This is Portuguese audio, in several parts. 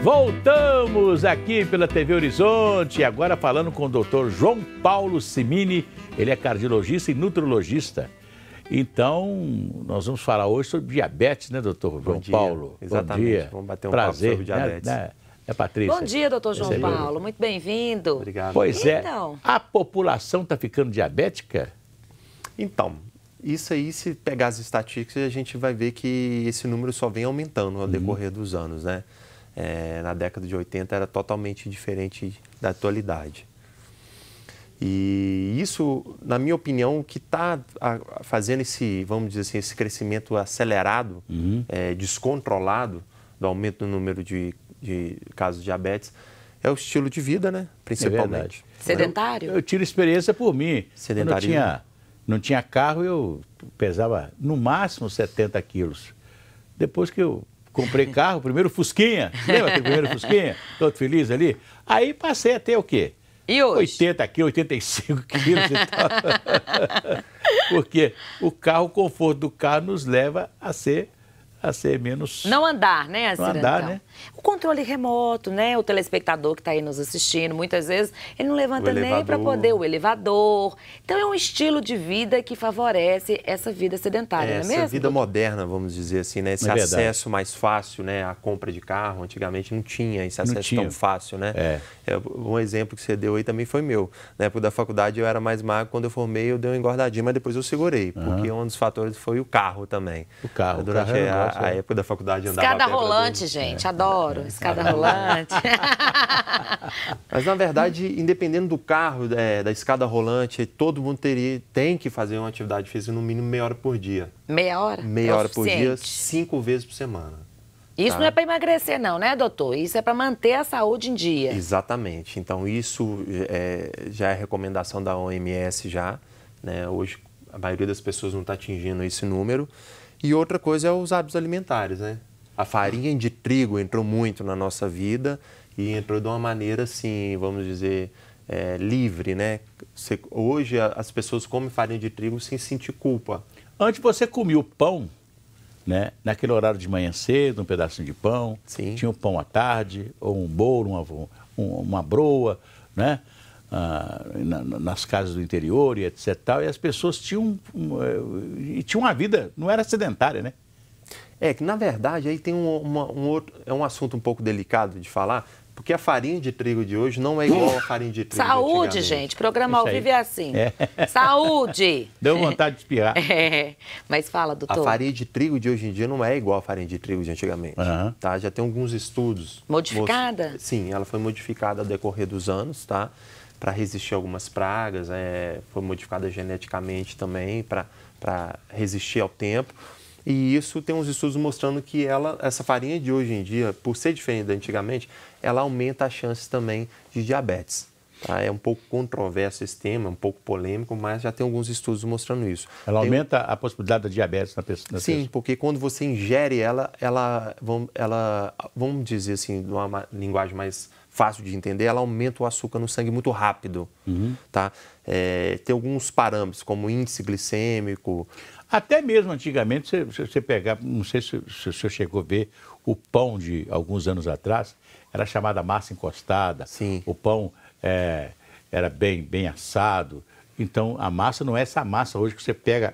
Voltamos aqui pela TV Horizonte, agora falando com o Dr. João Paulo Cimini, ele é cardiologista e nutrologista. Então, nós vamos falar hoje sobre diabetes, né, doutor João Paulo? Exatamente. Bom dia. Vamos bater um Prazer, papo sobre diabetes. É Patrícia. Bom dia, doutor João Paulo. Muito bem-vindo. Obrigado. Pois então, a população está ficando diabética? Então, isso aí, se pegar as estatísticas, a gente vai ver que esse número só vem aumentando ao decorrer dos anos, né? Na década de 80 era totalmente diferente da atualidade. E isso, na minha opinião, o que está fazendo esse, vamos dizer assim, esse crescimento acelerado, descontrolado do aumento do número de casos de diabetes, é o estilo de vida, né? Principalmente. Sedentário? Eu tiro experiência por mim. Sedentarismo. Quando não tinha carro, eu pesava no máximo 70 quilos. Depois que eu comprei carro, primeiro Fusquinha, lembra aquele primeiro Fusquinha? Todo feliz ali? Aí passei a ter o quê? E hoje? 80 quilos, 85 quilos e tal. Porque o conforto do carro nos leva a ser menos... Não andar, né, Não andar, né? O controle remoto, né? O telespectador que está aí nos assistindo, muitas vezes, ele não levanta nem para poder o elevador. Então, é um estilo de vida que favorece essa vida sedentária, não é mesmo? Essa vida moderna, vamos dizer assim, né? Esse acesso mais fácil, né? À compra de carro, antigamente não tinha esse acesso tão fácil, né? Um exemplo que você deu aí também foi meu. Na época da faculdade eu era mais magro, quando eu formei eu dei uma engordadinha, mas depois eu segurei, porque um dos fatores foi o carro também. O carro. Durante a época da faculdade andava Escada rolante, gente, adoro. Escada rolante. Mas, na verdade, independendo do carro, da escada rolante, todo mundo tem que fazer uma atividade física no mínimo meia hora por dia. Meia hora? Meia hora por dia, 5 vezes por semana. Isso não é para emagrecer não, né, doutor? Isso é para manter a saúde em dia. Exatamente. Então, isso já é recomendação da OMS já, né? Hoje, a maioria das pessoas não está atingindo esse número. E outra coisa é os hábitos alimentares, né? A farinha de trigo entrou muito na nossa vida e entrou de uma maneira, assim, vamos dizer, livre, né? Hoje as pessoas comem farinha de trigo sem sentir culpa. Antes você comia o pão, né? Naquele horário de manhã cedo, um pedacinho de pão. Sim. Tinha o pão à tarde, ou um bolo, uma broa, né? Nas casas do interior e etc. E as pessoas tinham uma vida, não era sedentária, né? Que na verdade aí tem um assunto um pouco delicado de falar, porque a farinha de trigo de hoje não é igual a farinha de trigo Saúde, gente. Programa ao vivo é assim. Saúde! Deu vontade de espirrar. Mas fala, doutor. A farinha de trigo de hoje em dia não é igual a farinha de trigo de antigamente. Tá? Já tem alguns estudos. Modificada? Sim, ela foi modificada ao decorrer dos anos, tá? Para resistir a algumas pragas, foi modificada geneticamente também para resistir ao tempo. E isso tem uns estudos mostrando que essa farinha de hoje em dia, por ser diferente da antigamente, ela aumenta as chances também de diabetes. Tá? É um pouco controverso esse tema, um pouco polêmico, mas já tem alguns estudos mostrando isso. Ela aumenta a possibilidade de diabetes na pessoa? Sim, porque quando você ingere ela, vamos dizer assim, numa linguagem mais fácil de entender, ela aumenta o açúcar no sangue muito rápido. Tá? Tem alguns parâmetros, como índice glicêmico. Até mesmo antigamente, você pegar, não sei se o senhor chegou a ver, o pão de alguns anos atrás, era chamada massa encostada. Sim. O pão era bem assado. Então, a massa não é essa massa hoje que você pega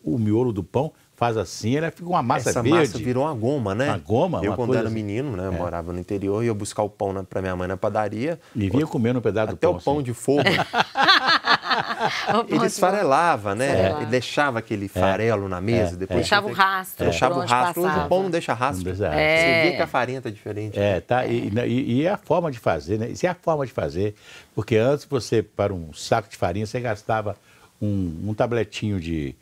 o miolo do pão, faz assim, ela fica uma massa verde. Essa massa virou uma goma, né? Uma goma? Eu, quando era assim. menino, né, eu morava no interior, ia buscar o pão para minha mãe na padaria. E vinha comendo um pedaço do pão. Até o pão assim. de forma. Ele esfarelava, né? Ele deixava aquele farelo na mesa. Depois deixava o rastro. Deixava o rastro. Hoje o pão não deixa rastro. Não Você vê que a farinha está diferente. Tá. E é a forma de fazer, né? Isso é a forma de fazer. Porque antes você, para um saco de farinha, você gastava um tabletinho de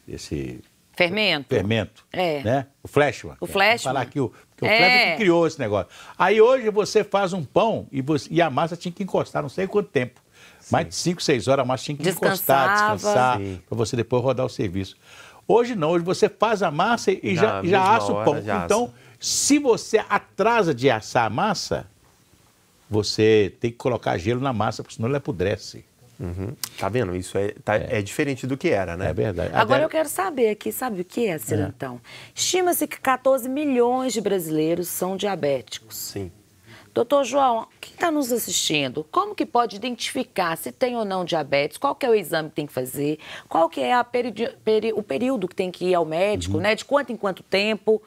esse... Fermento. Né? O Flashman. O Flashman. Falar aqui, porque o Flashman que criou esse negócio. Aí hoje você faz um pão e a massa tinha que encostar não sei quanto tempo. Mais de 5, 6 horas a massa tinha que descansar, para você depois rodar o serviço. Hoje não, hoje você faz a massa e já assa o pão. Então, se você atrasa de assar a massa, você tem que colocar gelo na massa, porque senão ela apodrece. Tá vendo? Isso é diferente do que era, né? É verdade. Agora eu quero saber aqui, sabe o que é, Cirantão? Estima-se que 14 milhões de brasileiros são diabéticos. Sim. Doutor João, quem está nos assistindo, como que pode identificar se tem ou não diabetes? Qual que é o exame que tem que fazer? Qual que é o período que tem que ir ao médico, né? De quanto em quanto tempo?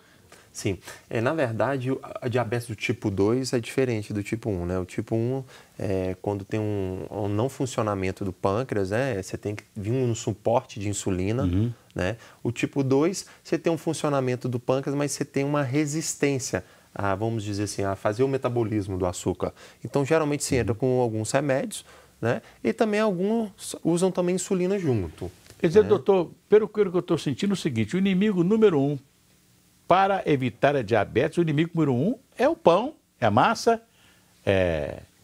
Sim. Na verdade, a diabetes do tipo 2 é diferente do tipo 1, né? O tipo 1 é quando tem um não funcionamento do pâncreas, né? Você tem que vir um suporte de insulina, né? O tipo 2, você tem um funcionamento do pâncreas, mas você tem uma resistência vamos dizer assim, a fazer o metabolismo do açúcar. Então, geralmente se entra com alguns remédios, né? E também alguns usam também insulina junto. Quer dizer, doutor, pelo que eu estou sentindo é o seguinte, o inimigo número 1 para evitar a diabetes, o inimigo número 1 é o pão, é a massa,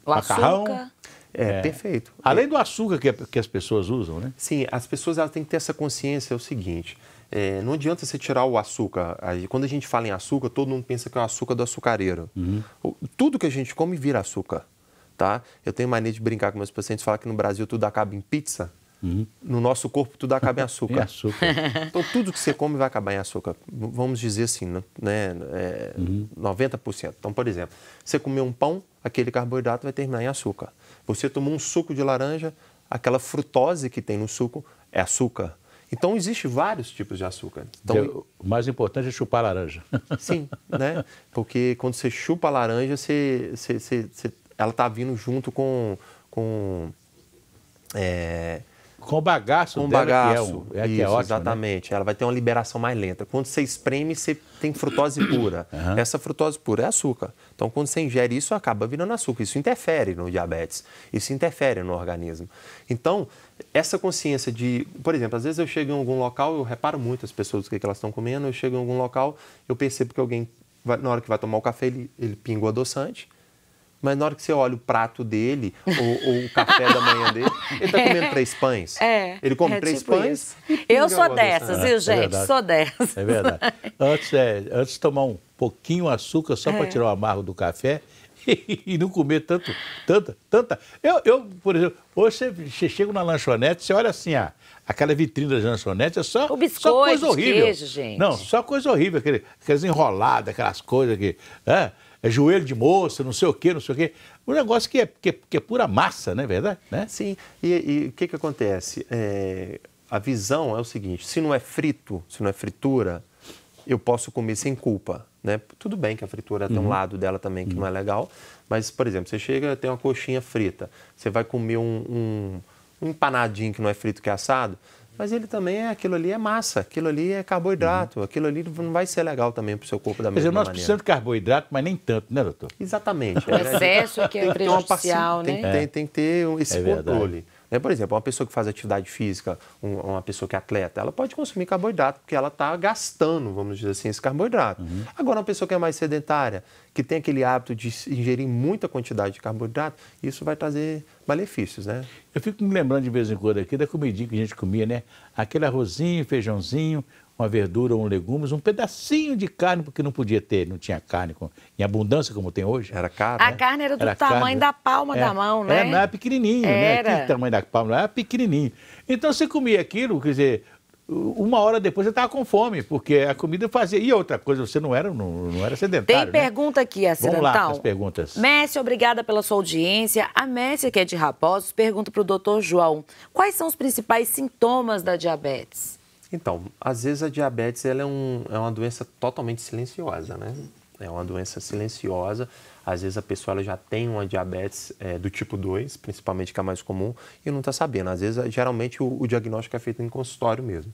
o macarrão. Açúcar. Perfeito. Além do açúcar que as pessoas usam, né? Sim, as pessoas elas têm que ter essa consciência, é o seguinte, não adianta você tirar o açúcar. Quando a gente fala em açúcar, todo mundo pensa que é o açúcar do açucareiro. Tudo que a gente come vira açúcar, tá? Eu tenho mania de brincar com meus pacientes, falar que no Brasil tudo acaba em pizza. No nosso corpo tudo acaba em açúcar. Em açúcar. Então tudo que você come vai acabar em açúcar. Vamos dizer assim, né? 90%. Então, por exemplo, você comer um pão, aquele carboidrato vai terminar em açúcar. Você tomou um suco de laranja, aquela frutose que tem no suco é açúcar. Então, existem vários tipos de açúcar. Então, o mais importante é chupar laranja. Sim, né? Porque quando você chupa a laranja, ela está vindo junto com o bagaço com o dela, bagaço, que é ótimo, exatamente. Né? Ela vai ter uma liberação mais lenta. Quando você espreme, você tem frutose pura. Essa frutose pura é açúcar. Então, quando você ingere isso, acaba virando açúcar. Isso interfere no diabetes. Isso interfere no organismo. Então, essa consciência de... Por exemplo, às vezes eu chego em algum local, eu reparo muito as pessoas o que elas estão comendo, eu chego em algum local, eu percebo que alguém, na hora que vai tomar o café, ele pinga o adoçante. Mas na hora que você olha o prato dele, ou o café da manhã dele, ele está comendo 3 pães. Ele come 3 pães. Eu sou dessas, viu, gente? Sou dessas. É verdade. Antes de tomar um pouquinho de açúcar só para tirar o amargo do café e não comer tanta. Eu, por exemplo, hoje você chega na lanchonete, você olha assim, aquela vitrine das lanchonetes, é só, o biscoito, só coisa horrível. Queijo, gente. Não, só coisa horrível, aquelas enroladas, aquelas coisas que... É joelho de moça, não sei o quê. Um negócio que é pura massa, não é verdade? Né? Sim, e o que acontece? A visão é o seguinte, se não é frito, se não é fritura, eu posso comer sem culpa, né? Tudo bem que a fritura tem um lado dela também que não é legal, mas, por exemplo, você chega, tem uma coxinha frita, você vai comer um empanadinho que não é frito, que é assado, mas ele também aquilo ali é massa, aquilo ali é carboidrato, aquilo ali não vai ser legal também para o seu corpo da mesma maneira. Nós precisamos de carboidrato, mas nem tanto, né, doutor? Exatamente. O excesso é que é prejudicial, né? Tem que ter esse controle. Verdade. Por exemplo, uma pessoa que faz atividade física, uma pessoa que é atleta, ela pode consumir carboidrato, porque ela está gastando, vamos dizer assim, esse carboidrato. Agora, uma pessoa que é mais sedentária, que tem aquele hábito de ingerir muita quantidade de carboidrato, isso vai trazer malefícios, né? Eu fico me lembrando de vez em quando aqui da comidinha que a gente comia, né? Aquele arrozinho, feijãozinho, uma verdura ou um legumes, um pedacinho de carne, porque não podia ter, não tinha carne em abundância como tem hoje. Era caro, A carne era do tamanho da palma da mão, né? Não era pequenininho, né? Aquele tamanho da palma, era pequenininho. Então você comia aquilo, quer dizer, uma hora depois você estava com fome, porque a comida fazia... E outra coisa, você não era sedentário, Tem pergunta aqui, Cirantão. Vamos lá com as perguntas. Messi, obrigada pela sua audiência. A Messi, que é de Raposos, pergunta para o doutor João, quais são os principais sintomas da diabetes? Então, às vezes a diabetes ela é uma doença totalmente silenciosa, né? É uma doença silenciosa. Às vezes a pessoa ela já tem uma diabetes do tipo 2, principalmente que é a mais comum, e não está sabendo. Às vezes, geralmente, o diagnóstico é feito em consultório mesmo.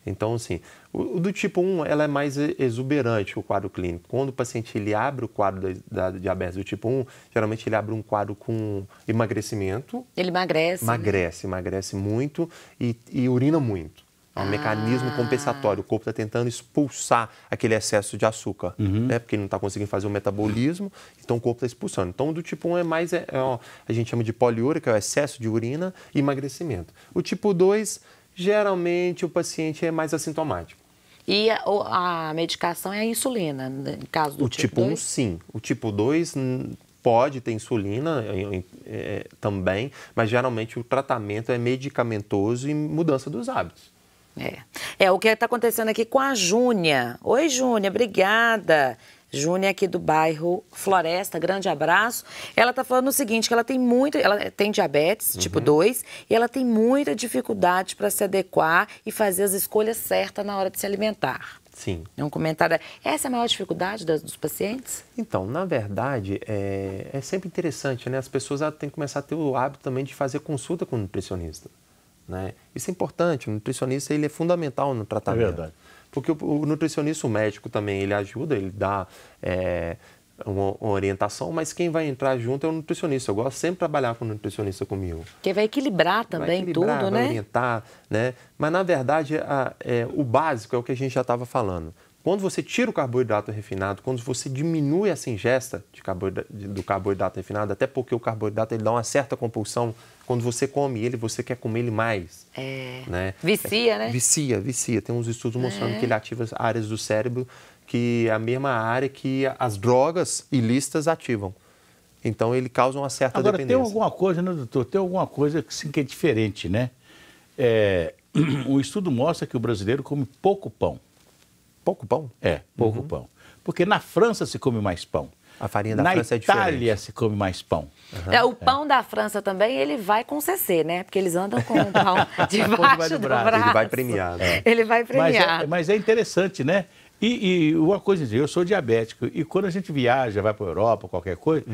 Então, assim, o do tipo 1, ela é mais exuberante, o quadro clínico. Quando o paciente ele abre o quadro da diabetes do tipo 1, geralmente ele abre um quadro com emagrecimento. Ele emagrece? Emagrece muito e urina muito. É um mecanismo compensatório. O corpo está tentando expulsar aquele excesso de açúcar, né? Porque ele não está conseguindo fazer o metabolismo, então o corpo está expulsando. Então, o do tipo 1 é mais, a gente chama de poliúria, que é o excesso de urina e emagrecimento. O tipo 2, geralmente, o paciente é mais assintomático. E a medicação é a insulina, no caso do tipo 2? O tipo 1, sim. O tipo 2, pode ter insulina também, mas geralmente o tratamento é medicamentoso e mudança dos hábitos. O que está acontecendo aqui com a Júnia. Oi, Júnia, obrigada. Júnia aqui do bairro Floresta, grande abraço. Ela está falando o seguinte, que ela tem diabetes tipo 2 e ela tem muita dificuldade para se adequar e fazer as escolhas certas na hora de se alimentar. Sim. É um comentário. Essa é a maior dificuldade dos pacientes? Então, na verdade, é sempre interessante, né? As pessoas têm que começar a ter o hábito também de fazer consulta com o nutricionista, né? Isso é importante, o nutricionista ele é fundamental no tratamento. É verdade. Porque o nutricionista, o médico também, ele ajuda, ele dá uma orientação, mas quem vai entrar junto é o nutricionista. Eu gosto sempre de trabalhar com o nutricionista comigo. Que vai equilibrar também tudo, né? Vai orientar, né? Mas, na verdade, o básico é o que a gente já estava falando. Quando você tira o carboidrato refinado, quando você diminui essa ingesta do carboidrato refinado, até porque o carboidrato ele dá uma certa compulsão, quando você come ele, você quer comer ele mais. Né? Vicia, né? Vicia. Tem uns estudos mostrando que ele ativa áreas do cérebro que é a mesma área que as drogas ilícitas ativam. Então, ele causa uma certa dependência. Agora, tem alguma coisa, né, doutor? Tem alguma coisa que é diferente, né? O estudo mostra que o brasileiro come pouco pão. Pouco pão? Pouco pão. Porque na França se come mais pão. A farinha da França é diferente. Na Itália se come mais pão. O pão da França também, ele vai com CC, né? Porque eles andam com o pão debaixo do braço. Ele vai premiado. Ele vai premiado. Mas é interessante, né? E uma coisa, eu sou diabético e quando a gente viaja, vai para a Europa, qualquer coisa,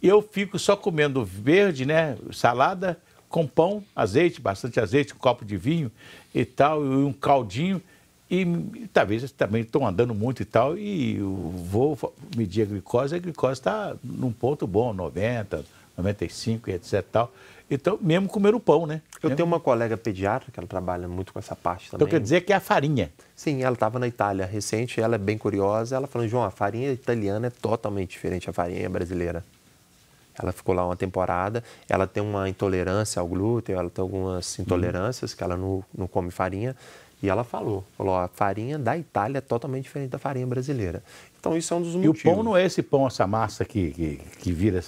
eu fico só comendo verde, né? Salada com pão, azeite, bastante azeite, um copo de vinho e tal, e um caldinho. E talvez também estão andando muito e tal, e vou medir a glicose está num ponto bom, 90, 95 e etc. Tal. Então, mesmo comer o pão, né? Eu tenho uma colega pediatra que ela trabalha muito com essa parte também. Então quer dizer que é a farinha. Sim, ela estava na Itália recente, ela é bem curiosa, ela falou, João, a farinha italiana é totalmente diferente da farinha brasileira. Ela ficou lá uma temporada, ela tem uma intolerância ao glúten, ela tem algumas intolerâncias que ela não come farinha. E ela falou, a farinha da Itália é totalmente diferente da farinha brasileira. Então, isso é um dos motivos. E o pão não é esse pão, essa massa que vira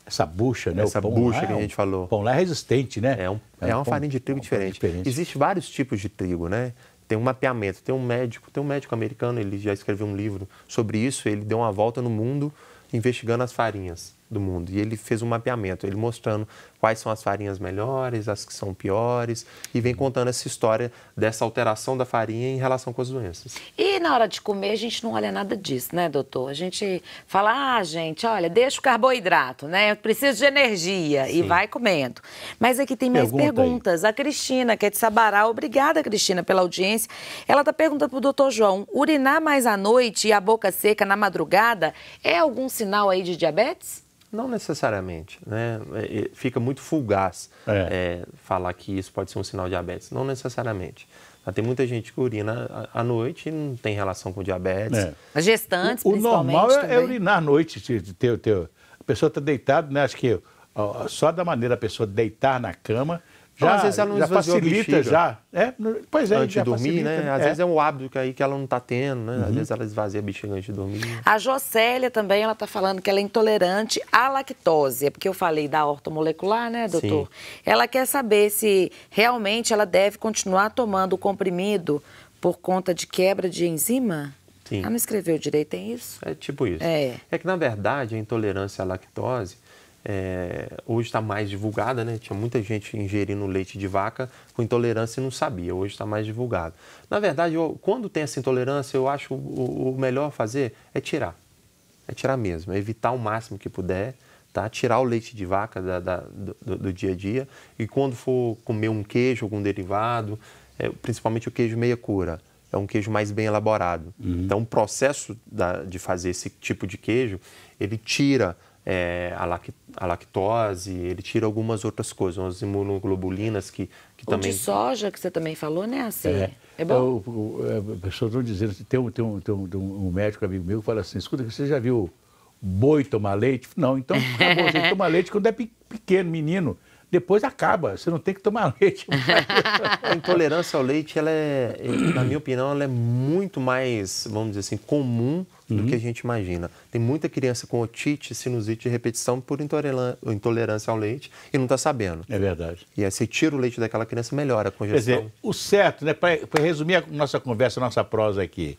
essa bucha, né? Essa bucha que a gente falou. O pão lá é resistente, né? É uma farinha de trigo diferente. Existem vários tipos de trigo, né? Tem um mapeamento, tem um médico americano, ele já escreveu um livro sobre isso, ele deu uma volta no mundo investigando as farinhas do mundo. E ele fez um mapeamento, ele mostrando quais são as farinhas melhores, as que são piores, e vem contando essa história dessa alteração da farinha em relação com as doenças. E na hora de comer, a gente não olha nada disso, né, doutor? A gente fala, gente, olha, deixa o carboidrato, né? Eu preciso de energia. Sim. E vai comendo. Mas aqui tem mais perguntas. Aí. A Cristina, que é de Sabará. Obrigada, Cristina, pela audiência. Ela está perguntando para o doutor João, urinar mais à noite e a boca seca na madrugada é algum sinal aí de diabetes? Não necessariamente, né? Fica muito fugaz falar que isso pode ser um sinal de diabetes. Não necessariamente. Mas tem muita gente que urina à noite e não tem relação com diabetes. As gestantes, principalmente. O normal também. É urinar à noite. A pessoa está deitada, né? Acho que só da maneira a pessoa deitar na cama já, às vezes ela não já facilita já. Antes de dormir, né? Às vezes é um hábito que ela não está tendo, né? Às vezes ela esvazia a bexiga antes de dormir. A Jocélia também, ela está falando que ela é intolerante à lactose. É porque eu falei da ortomolecular, né, doutor? Sim. Ela quer saber se realmente ela deve continuar tomando o comprimido por conta de quebra de enzima? Sim. Ela não escreveu direito, tem isso? É tipo isso. É que, na verdade, a intolerância à lactose hoje está mais divulgada, né? Tinha muita gente ingerindo leite de vaca com intolerância e não sabia. Hoje está mais divulgado. Na verdade, quando tem essa intolerância, eu acho o melhor fazer é tirar. É tirar mesmo, é evitar o máximo que puder, tá? Tirar o leite de vaca do dia a dia. E quando for comer um queijo, algum derivado, principalmente o queijo meia cura, é um queijo mais bem elaborado. Então, o processo de fazer esse tipo de queijo, ele tira a lactose, ele tira algumas outras coisas, umas imunoglobulinas que também... O de soja, que você também falou, né? Assim, é bom? As pessoas estão dizendo, tem um médico amigo meu que fala assim, escuta, você já viu boi tomar leite? Não, então acabou, você toma leite quando é pequeno, menino, depois acaba. Você não tem que tomar leite. A intolerância ao leite, ela na minha opinião, ela é muito mais, vamos dizer assim, comum do que a gente imagina. Tem muita criança com otite, sinusite de repetição por intolerância ao leite e não está sabendo. É verdade. E aí você tira o leite daquela criança, melhora a congestão. Quer dizer, o certo, né, para resumir a nossa conversa, a nossa prosa aqui,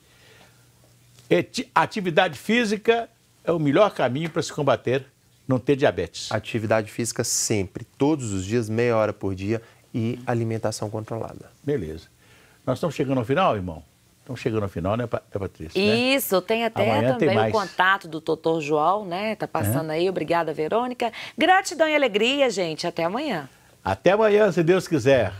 atividade física é o melhor caminho para se combater não ter diabetes. Atividade física sempre, todos os dias, meia hora por dia e alimentação controlada. Beleza. Nós estamos chegando ao final, irmão? Estamos chegando ao final, né, Patrícia? Isso, tem até Amanhã também tem o contato do doutor João, né? Tá passando aí. Obrigada, Verônica. Gratidão e alegria, gente. Até amanhã. Até amanhã, se Deus quiser.